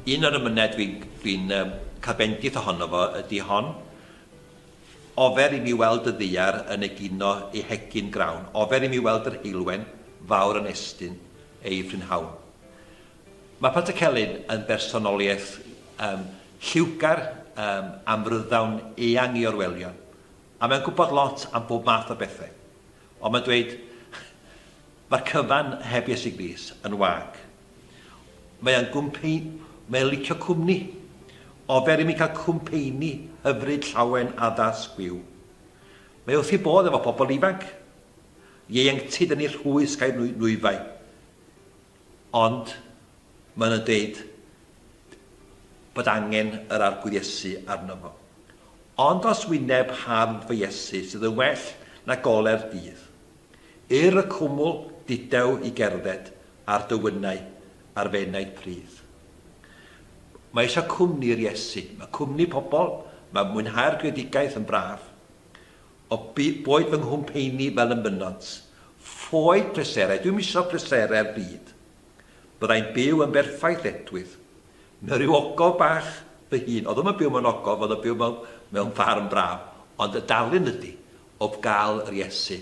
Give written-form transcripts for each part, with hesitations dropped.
Un o'r ymyned dwi'n cael bendith ohono fo ydy hon. Ofer i mi weld y ddiar yn egino ei hegin grawn. Ofer i mi weld yr heilwen fawr yn estyn ei ffrynhawn. Mae Pater Celyn yn bersonoliaeth lliwgar am ryddawn eang i orwelion. A mae'n gwybod lot am bob math o bethau. Ond mae'n dweud, mae'r cyfan heb Iesu Grist yn wag. Mae'n licio cwmni. Ofer i mi cael cwmpeini hyfryd llawen addas gwyw. Mae wrth i bod efo pobl ifanc. Ieuenctid yn ei rhwys gael nwyfau. Ond mae'n dweud bod angen yr arglwydd Iesu arno fo. Ond os wyneb hardd fy Iesu sydd yn well na goler dydd, y cwmwl didew i gerdded ar dywynau ar fenaid prydd. Mae eisiau cwmni'r Iesu. Mae cwmni pobl, mae mwynhau'r gwedigaeth yn braf. O boed fy nghwmpeini fel y mynons, ffoed pleserau, dwi'n misio pleserau'r byd. Byddai'n byw yn berffaith edwydd. Mewn rhyw ogof bach fy hun, oedd yma'n byw mewn ogof, oedd yn byw mewn ffarm braf, ond y dalun ydy o gael yr Iesu.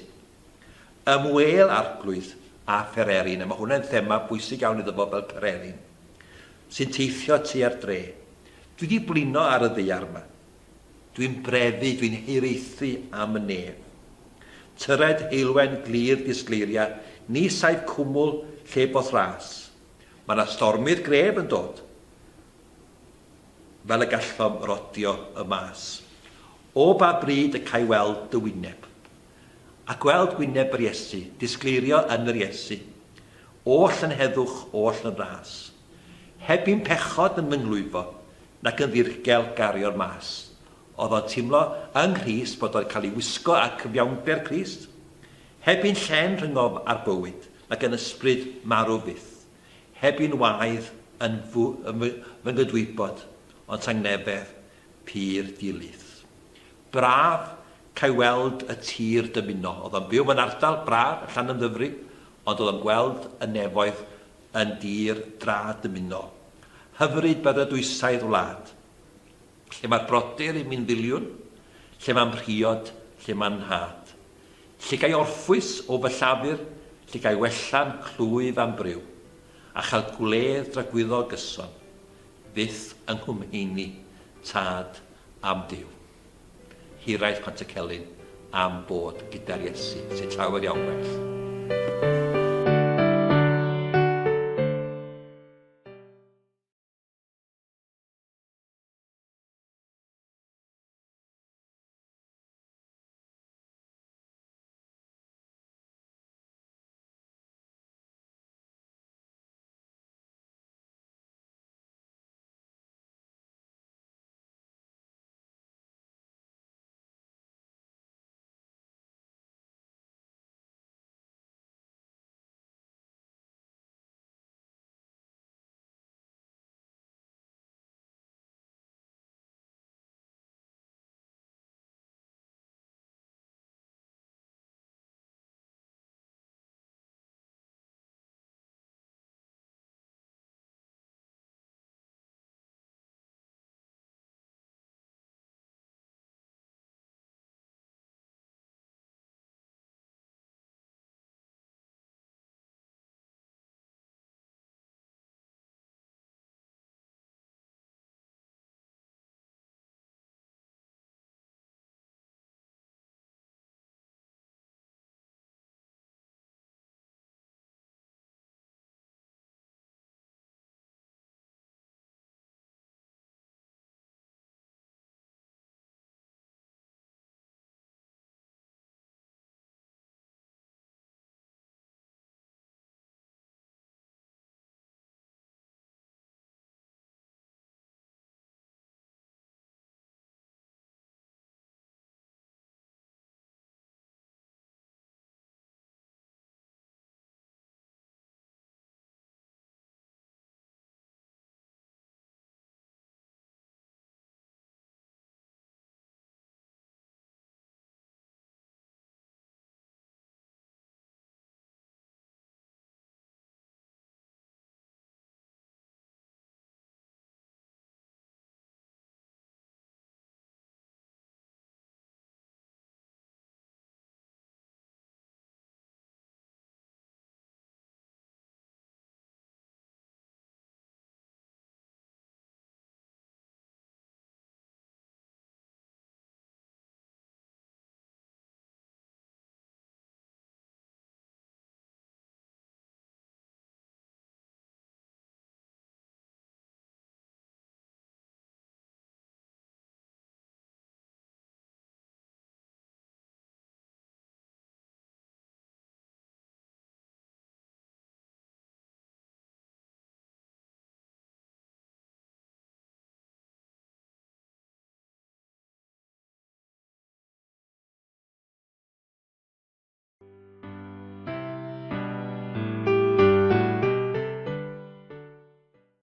Ymwel arglwydd a Phererin, a mae hwnna'n thema bwysig iawn iddo fo fel Phererin, sy'n teithio tua'r dre. Dwi wedi blino ar y ddaear yma. Dwi'n brefu, dwi'n hiraethu am y nef. Tyred heilwen glir disgleiria, ni saif cwmwl lle both ras. Mae yna stormydd gref yn dod, fel y gallom rodio y mas. O ba bryd y cael weld dy wyneb. A gweld wyneb yr Iesu, disgleirio yn yr Iesu. Oll yn heddwch, oll yn ras. Heb i'n pechod yn mynglwyfo, nac yn ddirgel gario'r mas. Oedd o'n teimlo yng Nghrist bod o'n cael ei wisgo a cyfiawnder Crist. Heb i'n llen rhyngof ar bywyd, nac yn ysbryd marw fydd. Heb i'n waedd yn fy ngydwybod, ond tangnefedd pyr dilydd. Braf cael weld y tir dymuno. Oedd o'n byw mewn ardal braf, allan yn ddyfru, ond oedd o'n gweld y nefoedd yn dir dra dymuno. Hyfryd bydd y dwysaidd wlad, lle mae'r brodyr yn mynd filiwn, lle mae'n rhiod, lle mae'n had. Lle gai orffwys o fy llafur, lle gai wellan clwyf am bryw, a chael gwledd dragwyddo gyson, fydd yng nghwmheini tad am Duw. Hiraeth Pater Celyn am bod gyda'r Iesu, sy'n llawer iawn well.